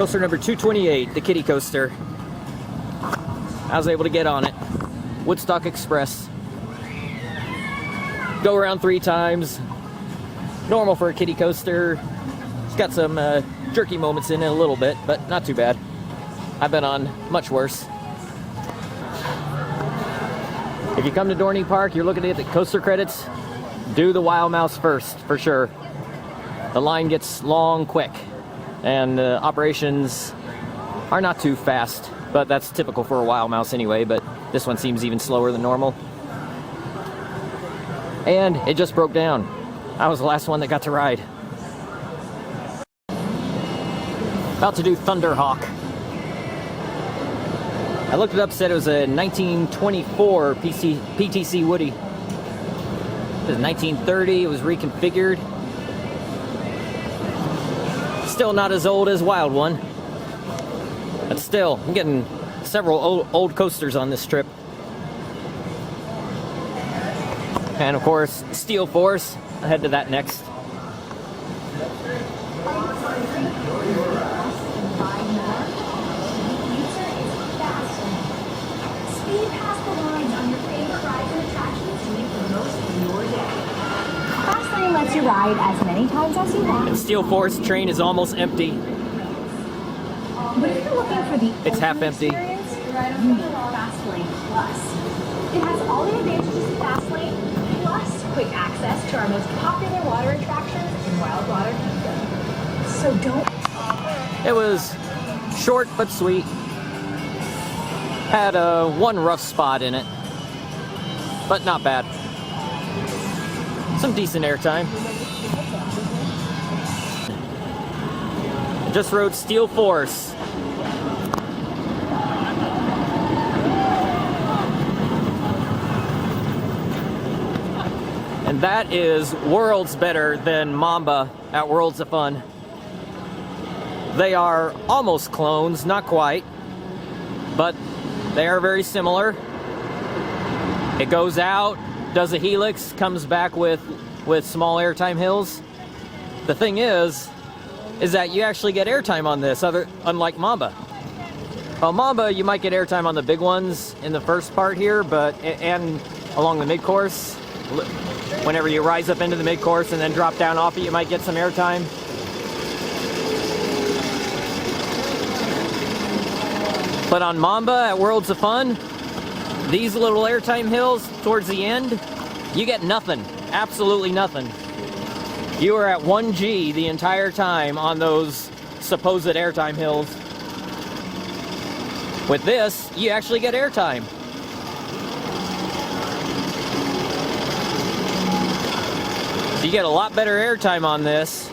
Coaster number 228, the kiddie coaster. I was able to get on it. Woodstock Express. Go around 3 times. Normal for a kiddie coaster. It's got some jerky moments in it a little bit, but not too bad. I've been on much worse. If you come to Dorney Park, you're looking at the coaster credits, do the Wild Mouse first, for sure. The line gets long quick, and operations are not too fast, but that's typical for a Wild Mouse anyway, but this one seems even slower than normal. And it just broke down. I was the last one that got to ride. About to do Thunderhawk. I looked it up, said it was a 1924 PTC Woody. It was 1930, it was reconfigured. Still not as old as Wild One. But still, I'm getting several old coasters on this trip. And of course, Steel Force. I'll head to that next. Lets you ride as many times as you want. And Steel Force train is almost empty. But if you're looking for the it's half empty. You need Fastlane Plus. It has all the advantages of Fastlane plus quick access to our most popular water attractions in Wildwater Kingdom. So don't. It was short but sweet. Had one rough spot in it, but not bad. Some decent airtime. Just rode Steel Force. And that is worlds better than Mamba at Worlds of Fun. They are almost clones, not quite, but they are very similar. It goes out, does a helix, comes back with small airtime hills. The thing is that you actually get airtime on this, unlike Mamba. Well, Mamba, you might get airtime on the big ones in the first part here, and along the mid-course. Whenever you rise up into the mid-course and then drop down off it, you might get some airtime. But on Mamba at Worlds of Fun, these little airtime hills towards the end, you get nothing. Absolutely nothing. You are at 1G the entire time on those supposed airtime hills. With this, you actually get airtime. So you get a lot better airtime on this.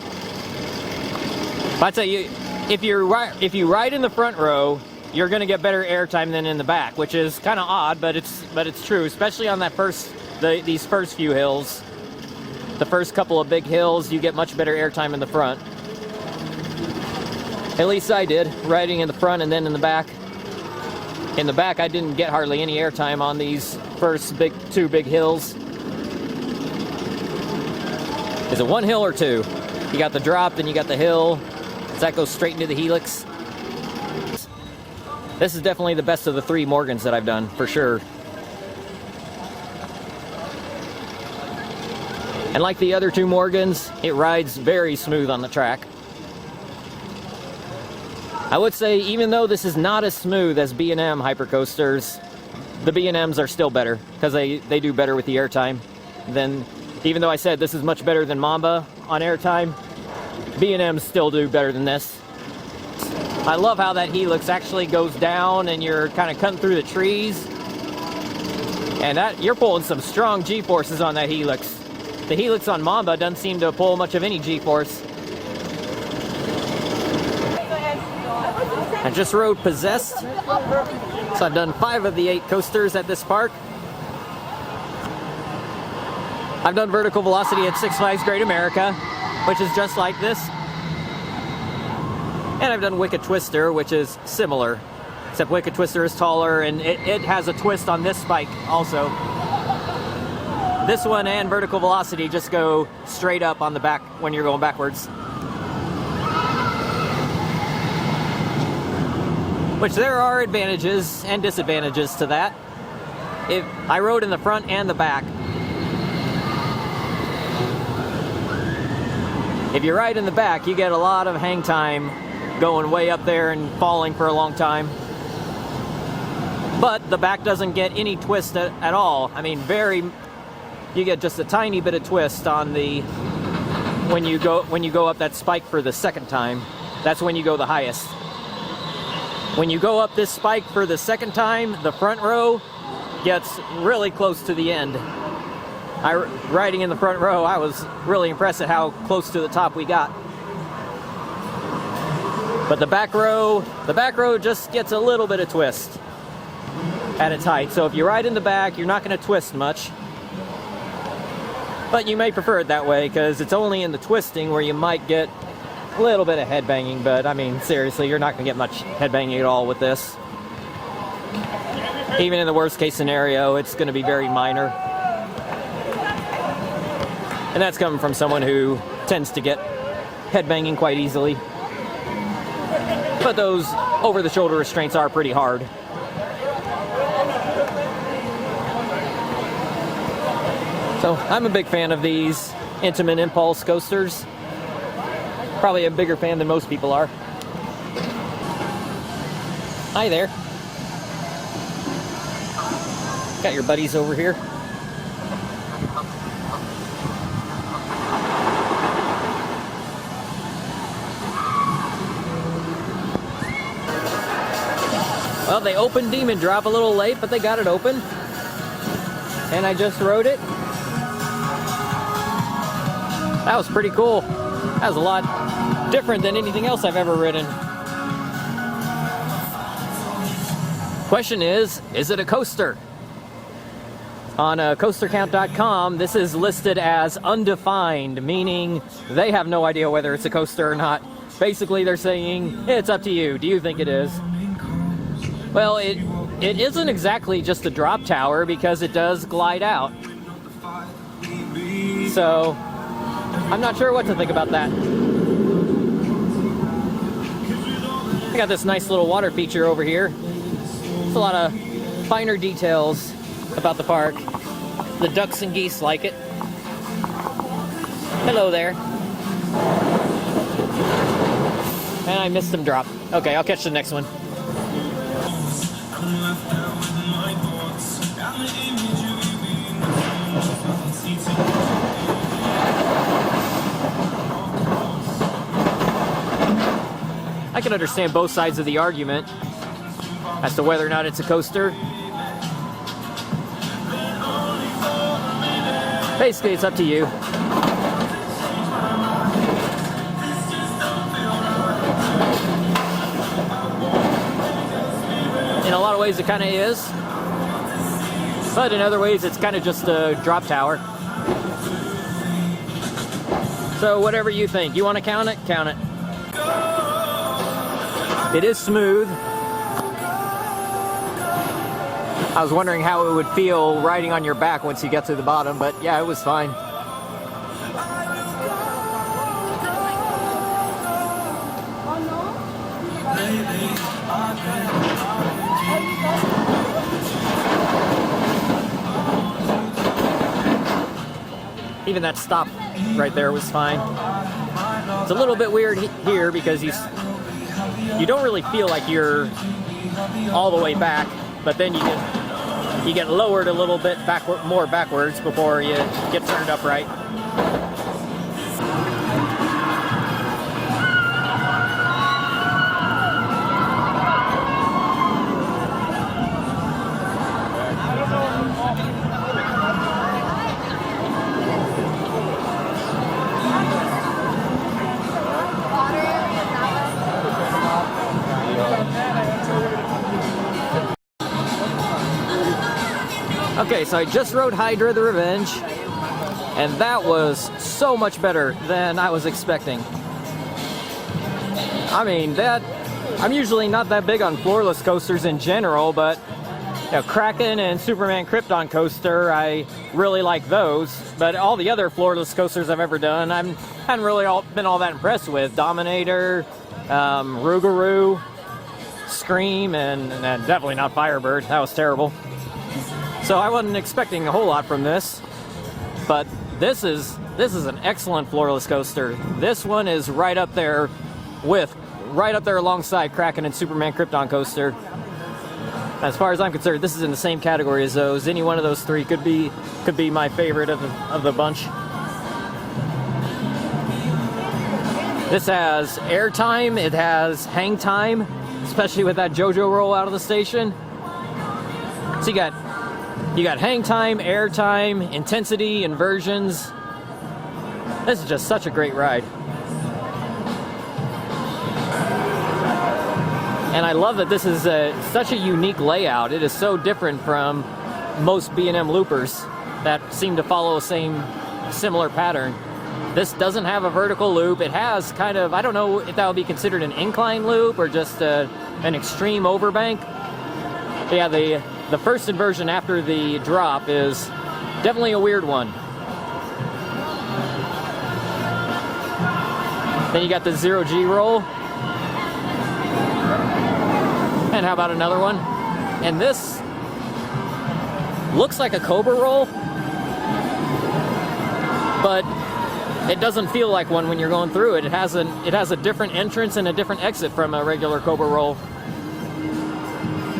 I'd say if you ride in the front row, you're going to get better airtime than in the back, which is kind of odd, but it's true, especially on that these first few hills. The first couple of big hills, you get much better airtime in the front. At least I did, riding in the front and then in the back. In the back, I didn't get hardly any airtime on these first two big hills. Is it one hill or two? You got the drop, then you got the hill. Does that go straight into the helix? This is definitely the best of the 3 Morgans that I've done, for sure. And like the other 2 Morgans, it rides very smooth on the track. I would say, even though this is not as smooth as B&M hypercoasters, the B&Ms are still better, because they do better with the airtime. Even though I said this is much better than Mamba on airtime, B&Ms still do better than this. I love how that helix actually goes down and you're kind of cutting through the trees. And you're pulling some strong G-forces on that helix. The helix on Mamba doesn't seem to pull much of any G-force. I just rode Possessed. So I've done 5 of the 8 coasters at this park. I've done Vertical Velocity at Six Flags Great America, which is just like this. And I've done Wicked Twister, which is similar, except Wicked Twister is taller, and it has a twist on this spike also. This one and Vertical Velocity just go straight up on the back when you're going backwards. which there are advantages and disadvantages to that. I rode in the front and the back. If you ride in the back, you get a lot of hang time going way up there and falling for a long time. But the back doesn't get any twist at all. I mean, you get just a tiny bit of twist on the when you go up that spike for the second time. That's when you go the highest. When you go up this spike for the second time, the front row gets really close to the end. Riding in the front row, I was really impressed at how close to the top we got. But the back row just gets a little bit of twist at its height. So if you ride in the back, you're not going to twist much. But you may prefer it that way because it's only in the twisting where you might get a little bit of headbanging. But I mean, seriously, you're not going to get much headbanging at all with this. Even in the worst case scenario, it's going to be very minor. And that's coming from someone who tends to get headbanging quite easily. But those over-the-shoulder restraints are pretty hard. So I'm a big fan of these Intamin Impulse coasters. Probably a bigger fan than most people are. Hi there. Got your buddies over here. Well, they opened Demon Drop a little late, but they got it open. And I just rode it. That was pretty cool. That was a lot different than anything else I've ever ridden. Question is it a coaster? On coastercount.com, this is listed as undefined, meaning they have no idea whether it's a coaster or not. Basically, they're saying, it's up to you. Do you think it is? Well, it isn't exactly just a drop tower because it does glide out. So, I'm not sure what to think about that. I got this nice little water feature over here. There's a lot of finer details about the park. The ducks and geese like it. Hello there. And I missed them drop. Okay, I'll catch the next one. I can understand both sides of the argument as to whether or not it's a coaster. Basically, it's up to you. In a lot of ways, it kind of is. But in other ways, it's kind of just a drop tower. So whatever you think. You want to count it? Count it. It is smooth. I was wondering how it would feel riding on your back once you get to the bottom, but yeah, it was fine. Even that stop right there was fine. It's a little bit weird here because you don't really feel like you're all the way back, but then you get lowered a little bit more backwards before you get turned upright. Okay, so I just rode Hydra the Revenge, and that was so much better than I was expecting. I mean, I'm usually not that big on floorless coasters in general, but Kraken and Superman Krypton coaster, I really like those. But all the other floorless coasters I've ever done, I haven't really been all that impressed with. Dominator, Rougarou. Scream and definitely not Firebird. That was terrible. So I wasn't expecting a whole lot from this, but this is an excellent floorless coaster. This one is right up there alongside Kraken and Superman Krypton coaster. As far as I'm concerned, this is in the same category as those. Any one of those three could be my favorite of the bunch. This has airtime, it has hang time, especially with that JoJo roll out of the station. So you got hang time, air time, intensity, inversions. This is just such a great ride. And I love that this is such a unique layout. It is so different from most B&M loopers that seem to follow the same similar pattern. This doesn't have a vertical loop. It has kind of, I don't know if that would be considered an incline loop or just an extreme overbank. But yeah, the first inversion after the drop is definitely a weird one. Then you got the 0G roll. And how about another one? And this looks like a Cobra roll, but it doesn't feel like one when you're going through it. It has a different entrance and a different exit from a regular Cobra roll.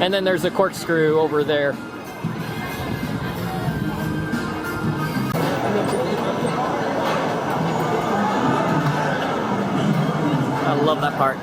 And then there's a corkscrew over there. I love that part.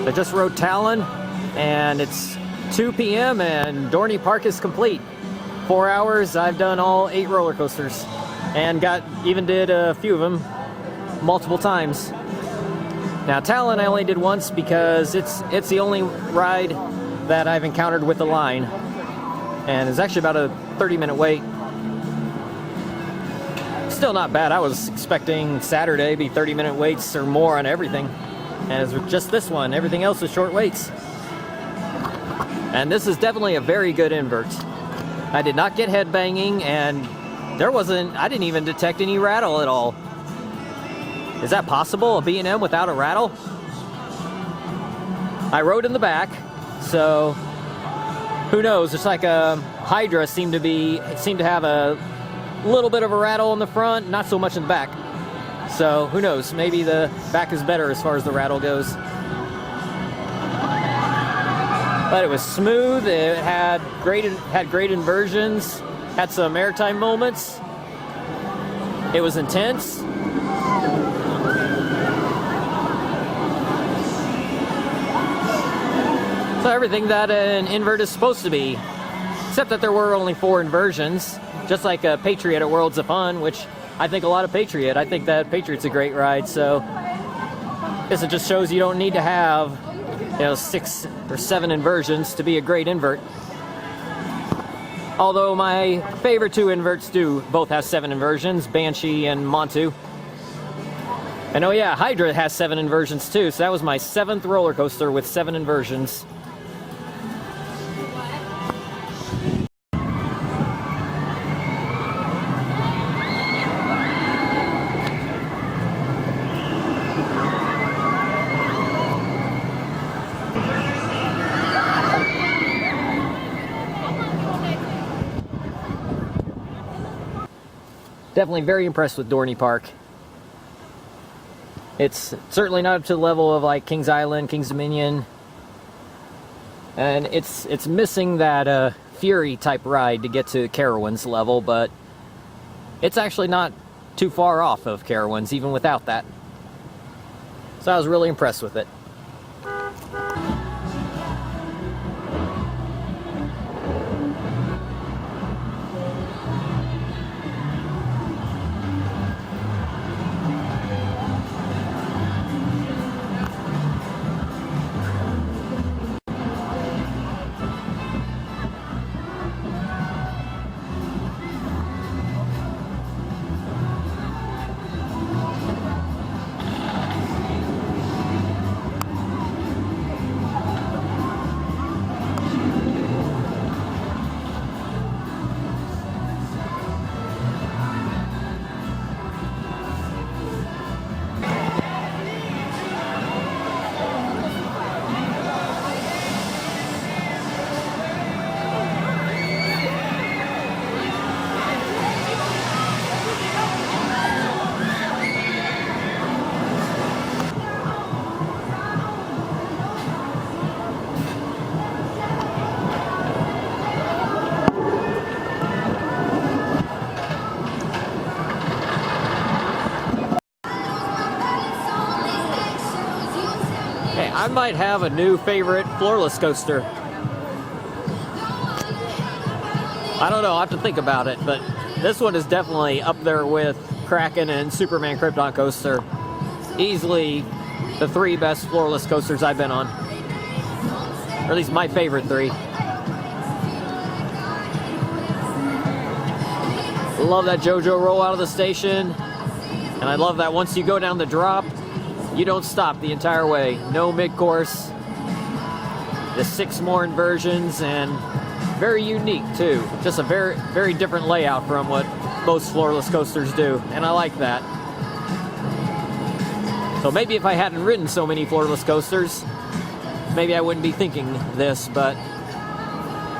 I just rode Talon, and it's 2 p.m. and Dorney Park is complete. 4 hours, I've done all 8 roller coasters, and even did a few of them multiple times. Now Talon I only did once because it's the only ride that I've encountered with the line, and it's actually about a 30-minute wait. Still not bad. I was expecting Saturday be 30-minute waits or more on everything. And it's just this one. Everything else is short waits. And this is definitely a very good invert. I did not get head banging, and I didn't even detect any rattle at all. Is that possible, a B&M without a rattle? I rode in the back, so who knows? It's like a Hydra seemed to have a little bit of a rattle in the front, not so much in the back. So who knows? Maybe the back is better as far as the rattle goes. But it was smooth. It had great inversions. Had some airtime moments. It was intense. So everything that an invert is supposed to be, except that there were only 4 inversions, just like a Patriot at Worlds of Fun, which I think a lot of Patriot. I think that Patriot's a great ride, so this just shows you don't need to have 6 or 7 inversions to be a great invert. Although my favorite 2 inverts do both have 7 inversions, Banshee and Montu. And oh yeah, Hydra has 7 inversions too, so that was my 7th roller coaster with 7 inversions. Definitely very impressed with Dorney Park. It's certainly not up to the level of like Kings Island, Kings Dominion, and it's missing that Fury type ride to get to Carowinds level, but it's actually not too far off of Carowinds even without that. So I was really impressed with it. I might have a new favorite floorless coaster. I don't know, I'll have to think about it, but this one is definitely up there with Kraken and Superman Krypton Coaster. Easily the 3 best floorless coasters I've been on. Or at least my favorite 3. Love that JoJo roll out of the station. And I love that once you go down the drop, you don't stop the entire way. No mid-course. The 6 more inversions, and very unique too. Just a very, very different layout from what most floorless coasters do, and I like that. So maybe if I hadn't ridden so many floorless coasters, maybe I wouldn't be thinking this, but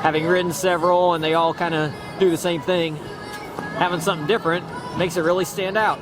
having ridden several and they all kind of do the same thing, having something different makes it really stand out.